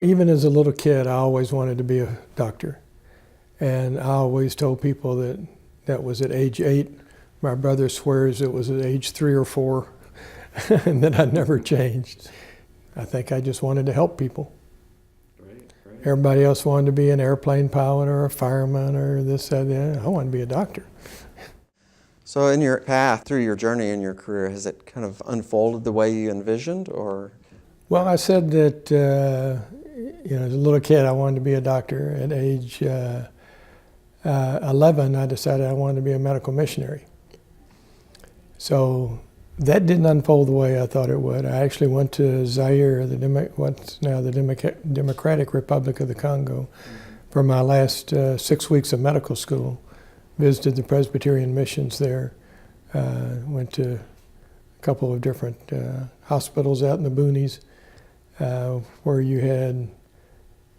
Even as a little kid, I always wanted to be a doctor. And I always told people that that was at age 8. My brother swears it was at age 3 or 4, and that I never changed. I think I just wanted to help people. Great. Everybody else wanted to be an airplane pilot or a fireman or this, that, that. I wanted to be a doctor. So in your path, through your journey in your career, has it kind of unfolded the way you envisioned, or? Well, I said that, as a little kid, I wanted to be a doctor. At age 11, I decided I wanted to be a medical missionary. So that didn't unfold the way I thought it would. I actually went to Zaire, what's now the Democratic Republic of the Congo, for my last 6 weeks of medical school. Visited the Presbyterian missions there. Went to a couple of different hospitals out in the boonies where you had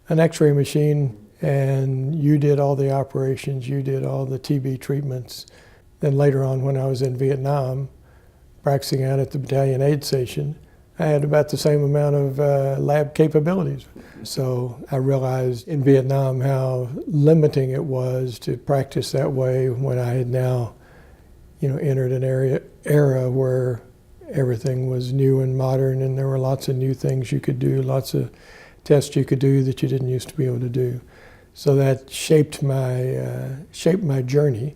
an x-ray machine and you did all the operations, you did all the TB treatments. Then later on, when I was in Vietnam, practicing out at the battalion aid station, I had about the same amount of lab capabilities. So I realized in Vietnam how limiting it was to practice that way when I had now, entered an era where everything was new and modern, and there were lots of new things you could do, lots of tests you could do that you didn't used to be able to do. So that shaped my journey.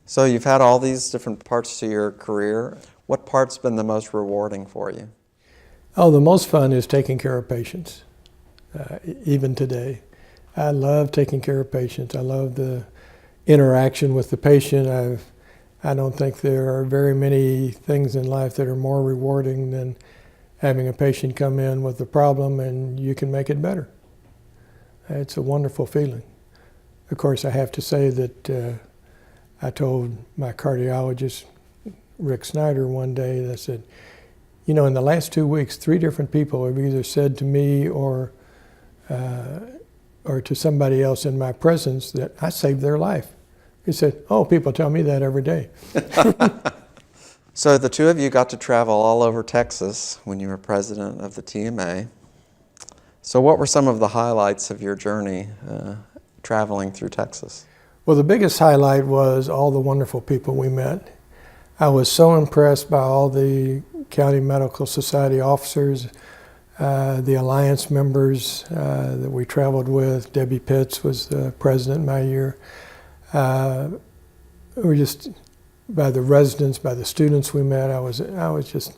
So you've had all these different parts to your career. What part's been the most rewarding for you? Oh, the most fun is taking care of patients, even today. I love taking care of patients. I love the interaction with the patient. I don't think there are very many things in life that are more rewarding than having a patient come in with a problem and you can make it better. It's a wonderful feeling. Of course, I have to say that I told my cardiologist, Rick Snyder, one day, that I said, in the last 2 weeks, 3 different people have either said to me or to somebody else in my presence that I saved their life. He said, oh, people tell me that every day. So the two of you got to travel all over Texas when you were president of the TMA. So what were some of the highlights of your journey traveling through Texas? Well, the biggest highlight was all the wonderful people we met. I was so impressed by all the County Medical Society officers, the Alliance members that we traveled with. Debbie Pitts was the president my year. We were just, by the residents, by the students we met, I was just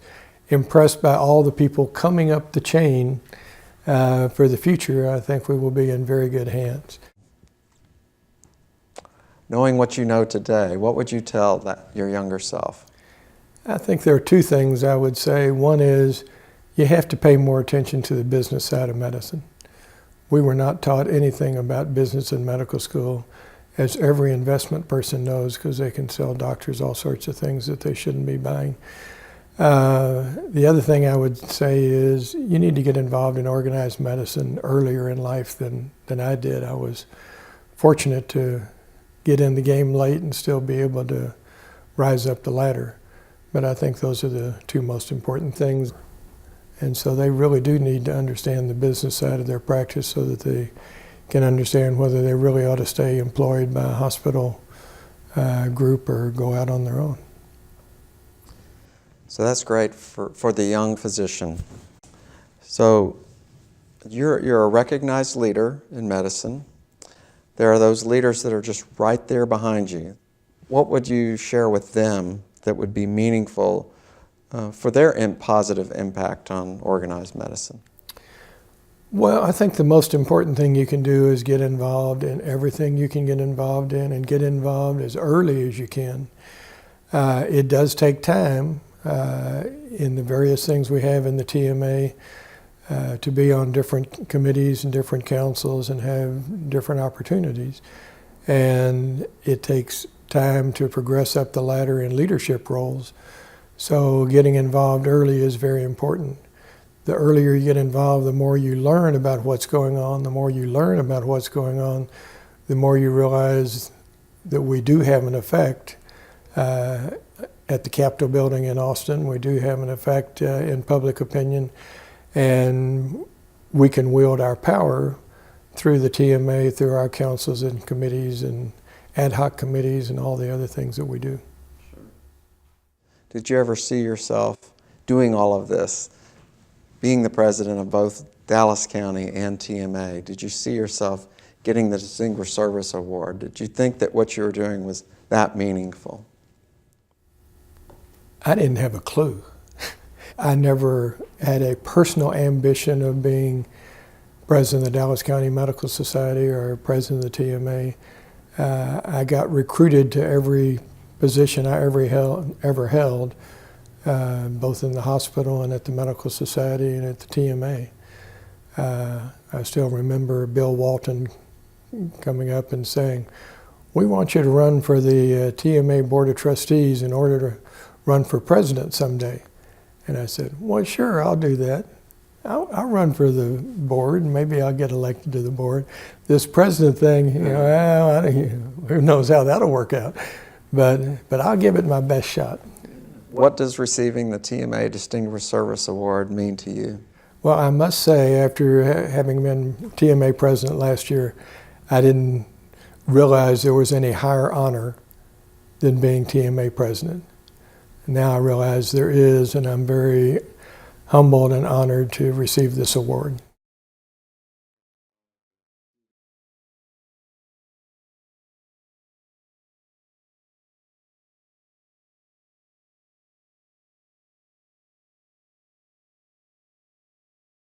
impressed by all the people coming up the chain. For the future, I think we will be in very good hands. Knowing what you know today, what would you tell your younger self? I think there are 2 things I would say. One is you have to pay more attention to the business side of medicine. We were not taught anything about business in medical school, as every investment person knows, because they can sell doctors all sorts of things that they shouldn't be buying. The other thing I would say is you need to get involved in organized medicine earlier in life than I did. I was fortunate to get in the game late and still be able to rise up the ladder. But I think those are the 2 most important things. And so they really do need to understand the business side of their practice so that they can understand whether they really ought to stay employed by a hospital group or go out on their own. So that's great for the young physician. So you're a recognized leader in medicine. There are those leaders that are just right there behind you. What would you share with them that would be meaningful for their positive impact on organized medicine? Well, I think the most important thing you can do is get involved in everything you can get involved in, and get involved as early as you can. It does take time in the various things we have in the TMA to be on different committees and different councils and have different opportunities. And it takes time to progress up the ladder in leadership roles. So getting involved early is very important. The earlier you get involved, the more you learn about what's going on. The more you learn about what's going on, the more you realize that we do have an effect. At the Capitol building in Austin, we do have an effect in public opinion. And we can wield our power through the TMA, through our councils and committees and ad hoc committees and all the other things that we do. Sure. Did you ever see yourself doing all of this, being the president of both Dallas County and TMA? Did you see yourself getting the Distinguished Service Award? Did you think that what you were doing was that meaningful? I didn't have a clue. I never had a personal ambition of being president of the Dallas County Medical Society or president of the TMA. I got recruited to every position I ever held, both in the hospital and at the Medical Society and at the TMA. I still remember Bill Walton coming up and saying, "We want you to run for the TMA Board of Trustees in order to run for president someday." And I said, "Well, sure, I'll do that. I'll run for the board, and maybe I'll get elected to the board. This president thing, who knows how that'll work out. But I'll give it my best shot." What does receiving the TMA Distinguished Service Award mean to you? Well, I must say, after having been TMA president last year, I didn't realize there was any higher honor than being TMA president. Now I realize there is, and I'm very humbled and honored to receive this award.